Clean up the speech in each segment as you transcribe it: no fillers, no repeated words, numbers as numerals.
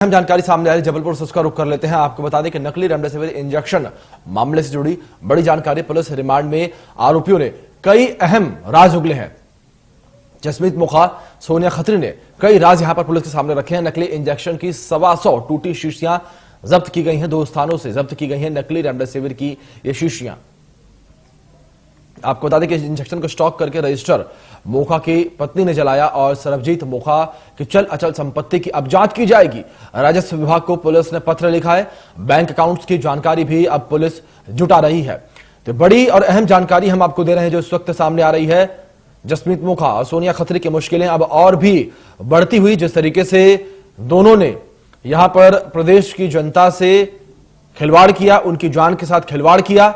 अहम जानकारी सामने आ रही, जबलपुर से उसका रुख कर लेते हैं। आपको बता दें कि नकली रेमडेसिविर इंजेक्शन मामले से जुड़ी बड़ी जानकारी। पुलिस रिमांड में आरोपियों ने कई अहम राज उगले हैं। जसमीत मोखा, सोनिया खत्री ने कई राज यहां पर पुलिस के सामने रखे हैं। नकली इंजेक्शन की 125 टूटी शीशियां जब्त की गई हैं। 2 स्थानों से जब्त की गई हैं नकली रेमडेसिविर की ये शीशियां। आपको बता दें कि इंजेक्शन को स्टॉक करके रजिस्टर मोखा की पत्नी ने जलाया और सरबजीत मोखा की चल अचल संपत्ति की अब जांच की जाएगी। राजस्व विभाग को पुलिस ने पत्र लिखा है। बैंक अकाउंट्स की जानकारी भी अब पुलिस जुटा रही है। तो बड़ी और अहम जानकारी हम आपको दे रहे हैं जो इस वक्त सामने आ रही है। जसमीत मोखा और सोनिया खत्री की मुश्किलें अब और भी बढ़ती हुई। जिस तरीके से दोनों ने यहां पर प्रदेश की जनता से खिलवाड़ किया, उनकी जान के साथ खिलवाड़ किया,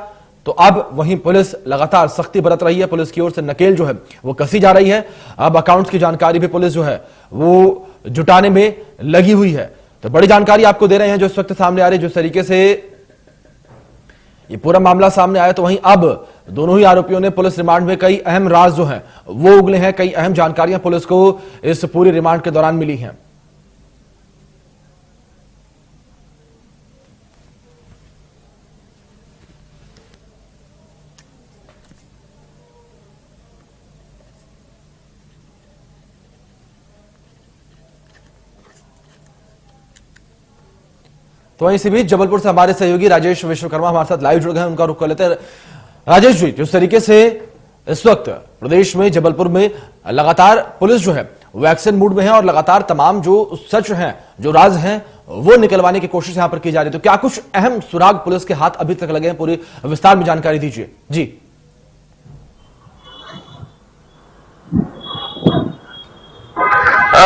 तो अब वहीं पुलिस लगातार सख्ती बरत रही है। पुलिस की ओर से नकेल जो है वो कसी जा रही है। अब अकाउंट्स की जानकारी भी पुलिस जो है वो जुटाने में लगी हुई है। तो बड़ी जानकारी आपको दे रहे हैं जो इस वक्त सामने आ रही है। जिस तरीके से ये पूरा मामला सामने आया, तो वहीं अब दोनों ही आरोपियों ने पुलिस रिमांड में कई अहम राज जो हैं वो उगले हैं। कई अहम जानकारियां पुलिस को इस पूरी रिमांड के दौरान मिली हैं। तो वहीं इसी बीच जबलपुर से हमारे सहयोगी राजेश विश्वकर्मा हमारे साथ लाइव जुड़ गए हैं। उनका रुख कर लेते हैं। राजेश जी, जिस तरीके से इस वक्त प्रदेश में जबलपुर में लगातार पुलिस जो है वो एक्शन मूड में है और लगातार तमाम जो सच हैं, जो राज हैं, वो निकलवाने की कोशिश यहां पर की जा रही है, तो क्या कुछ अहम सुराग पुलिस के हाथ अभी तक लगे हैं? पूरी विस्तार में जानकारी दीजिए जी।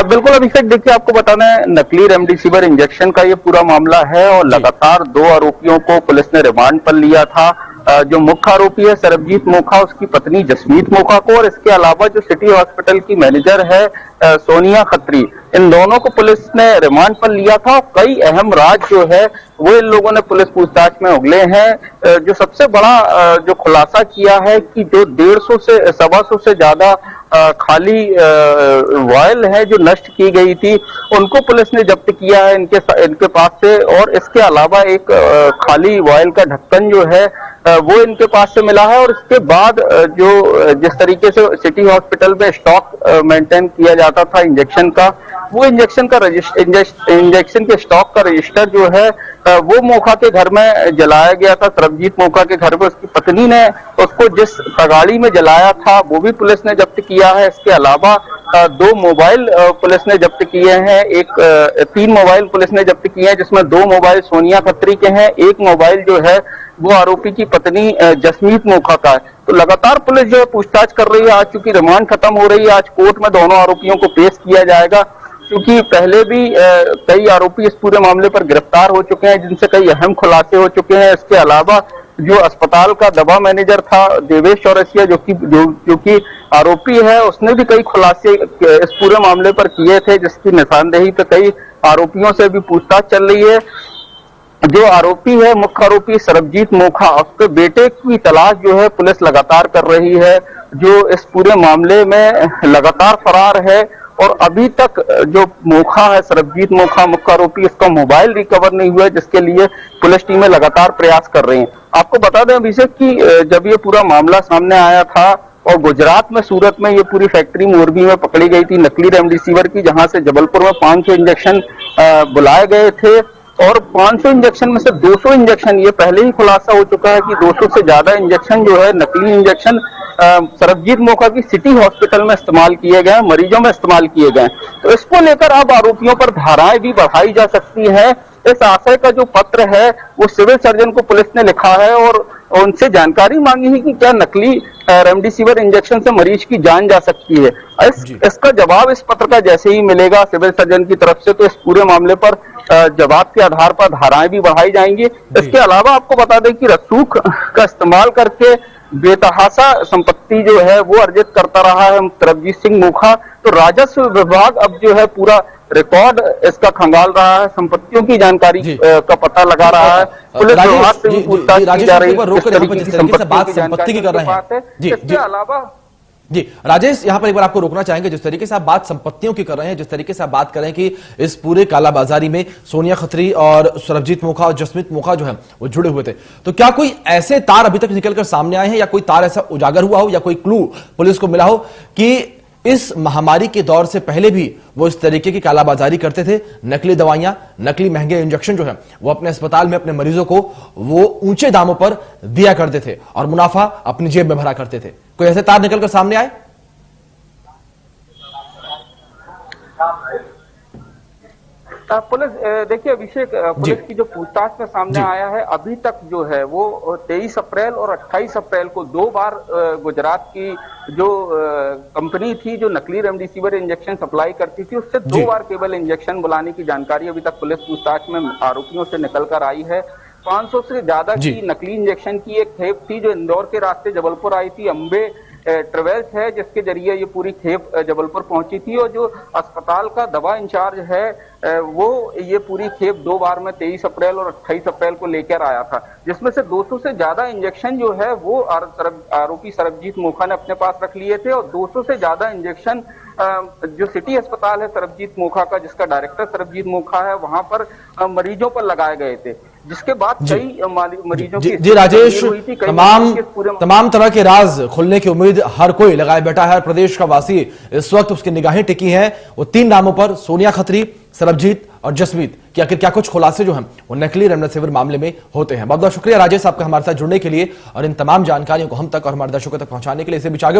बिल्कुल अभिषेक, देखिए आपको बताना है, नकली रेमडेसिविर इंजेक्शन का ये पूरा मामला है और लगातार 2 आरोपियों को पुलिस ने रिमांड पर लिया था। जो मुख्य आरोपी है सरबजीत मोखा, उसकी पत्नी जसमीत मोखा को, और इसके अलावा जो सिटी हॉस्पिटल की मैनेजर है सोनिया खत्री, इन दोनों को पुलिस ने रिमांड पर लिया था। कई अहम राज जो है वो इन लोगों ने पुलिस पूछताछ में उगले हैं। जो सबसे बड़ा जो खुलासा किया है कि जो 150 से 125 से ज्यादा खाली वायल है जो नष्ट की गई थी, उनको पुलिस ने जब्त किया है इनके पास से। और इसके अलावा एक खाली वायल का ढक्कन जो है वो इनके पास से मिला है। और इसके बाद जो जिस तरीके से सिटी हॉस्पिटल में स्टॉक मेंटेन किया जाता था इंजेक्शन का, वो इंजेक्शन के स्टॉक का रजिस्टर जो है वो मोखा के घर में जलाया गया था। सरबजीत मोखा के घर में उसकी पत्नी ने उसको जिस तगाड़ी में जलाया था वो भी पुलिस ने जब्त किया है। इसके अलावा 2 मोबाइल पुलिस ने जब्त किए हैं। 3 मोबाइल पुलिस ने जब्त किए हैं, जिसमें 2 मोबाइल सोनिया खत्री के हैं, 1 मोबाइल जो है वो आरोपी की पत्नी जसमीत मोखा का है। तो लगातार पुलिस जो है पूछताछ कर रही है। आज चूंकि रिमांड खत्म हो रही है, आज कोर्ट में दोनों आरोपियों को पेश किया जाएगा, क्योंकि पहले भी कई आरोपी इस पूरे मामले पर गिरफ्तार हो चुके हैं, जिनसे कई अहम खुलासे हो चुके हैं। इसके अलावा जो अस्पताल का दवा मैनेजर था देवेश चौरसिया, जो कि आरोपी है, उसने भी कई खुलासे इस पूरे मामले पर किए थे, जिसकी निशानदेही पे कई आरोपियों से भी पूछताछ चल रही है। जो आरोपी है, मुख्य आरोपी सरबजीत मोखा, उसके बेटे की तलाश जो है पुलिस लगातार कर रही है, जो इस पूरे मामले में लगातार फरार है। और अभी तक जो मोखा है, सरबजीत मोखा मुख्य आरोपी, इसका मोबाइल रिकवर नहीं हुआ है, जिसके लिए पुलिस टीमें लगातार प्रयास कर रही हैं। आपको बता दें अभिषेक कि जब ये पूरा मामला सामने आया था और गुजरात में, सूरत में ये पूरी फैक्ट्री मोरबी में पकड़ी गई थी नकली रेमडेसिविर की, जहां से जबलपुर में 500 इंजेक्शन बुलाए गए थे। और 500 इंजेक्शन में से 200 इंजेक्शन, ये पहले ही खुलासा हो चुका है कि 200 से ज्यादा इंजेक्शन जो है नकली इंजेक्शन सरबजीत मोखा की सिटी हॉस्पिटल में इस्तेमाल किए गए, मरीजों में इस्तेमाल किए गए। तो इसको लेकर अब आरोपियों पर धाराएं भी बढ़ाई जा सकती है। इस आशय का जो पत्र है वो सिविल सर्जन को पुलिस ने लिखा है और उनसे जानकारी मांगी है कि क्या नकली रेमडेसिविर इंजेक्शन से मरीज की जान जा सकती है। इसका जवाब इस पत्र का जैसे ही मिलेगा सिविल सर्जन की तरफ से, तो इस पूरे मामले पर जवाब के आधार पर धाराएं भी बढ़ाई जाएंगी। इसके अलावा आपको बता दें कि रसूख का इस्तेमाल करके बेतहाशा संपत्ति जो है वो अर्जित करता रहा है सरबजीत सिंह मोखा। तो राजस्व विभाग अब जो है पूरा रिकॉर्ड इसका खंगाल रहा है, संपत्तियों की जानकारी का पता लगा रहा है। पुलिस विभाग से भी पूछताछ की जा रही है। संपत्ति की कर रहे हैं। इसके अलावा जी राजेश, यहां पर एक बार आपको रोकना चाहेंगे। जिस तरीके से आप बात संपत्तियों की कर रहे हैं, जिस तरीके से आप बात कर रहे हैं कि इस पूरे कालाबाजारी में सोनिया खत्री और सरबजीत मोखा और जसमीत मोखा जो है वो जुड़े हुए थे, तो क्या कोई ऐसे तार अभी तक निकलकर सामने आए हैं या कोई तार ऐसा उजागर हुआ हो या कोई क्लू पुलिस को मिला हो कि इस महामारी के दौर से पहले भी वो इस तरीके की कालाबाजारी करते थे? नकली दवाइयां, नकली महंगे इंजेक्शन जो है वो अपने अस्पताल में अपने मरीजों को वो ऊंचे दामों पर दिया करते थे और मुनाफा अपनी जेब में भरा करते थे। कोई ऐसे तार निकलकर सामने आए? पुलिस देखिए अभिषेक, पुलिस की जो पूछताछ में सामने आया है अभी तक जो है वो 23 अप्रैल और 28 अप्रैल को 2 बार गुजरात की जो कंपनी थी जो नकली रेमडेसिविर इंजेक्शन सप्लाई करती थी उससे 2 बार केवल इंजेक्शन बुलाने की जानकारी अभी तक पुलिस पूछताछ में आरोपियों से निकल कर आई है। 500 से ज्यादा की नकली इंजेक्शन की एक खेप थी जो इंदौर के रास्ते जबलपुर आई थी। अंबे ट्रेवल्स है जिसके जरिए ये पूरी खेप जबलपुर पहुंची थी और जो अस्पताल का दवा इंचार्ज है वो ये पूरी खेप 2 बार में 23 अप्रैल और 28 अप्रैल को लेकर आया था, जिसमें से 200 से ज्यादा इंजेक्शन जो है वो आरोपी सरबजीत मोखा ने अपने पास रख लिए थे और 200 से ज्यादा इंजेक्शन जो सिटी अस्पताल है सरबजीत मोखा का, जिसका डायरेक्टर सरबजीत मोखा है, वहां पर मरीजों पर लगाए गए थे, जिसके बाद कई मरीजों की जी राजेश, तमाम तरह के राज खुलने की उम्मीद हर कोई लगाए बैठा है। प्रदेश का वासी इस वक्त उसकी निगाहें टिकी हैं वो 3 नामों पर, सोनिया खत्री, सरबजीत और जसमीत, कि आखिर क्या कुछ खुलासे जो हैं वो नकली रेमडेसिविर मामले में होते हैं। बहुत बहुत शुक्रिया राजेश आपका हमारे साथ जुड़ने के लिए और इन तमाम जानकारियों को हम तक और हमारे दर्शकों तक पहुंचाने के लिए। इसे बीच आगे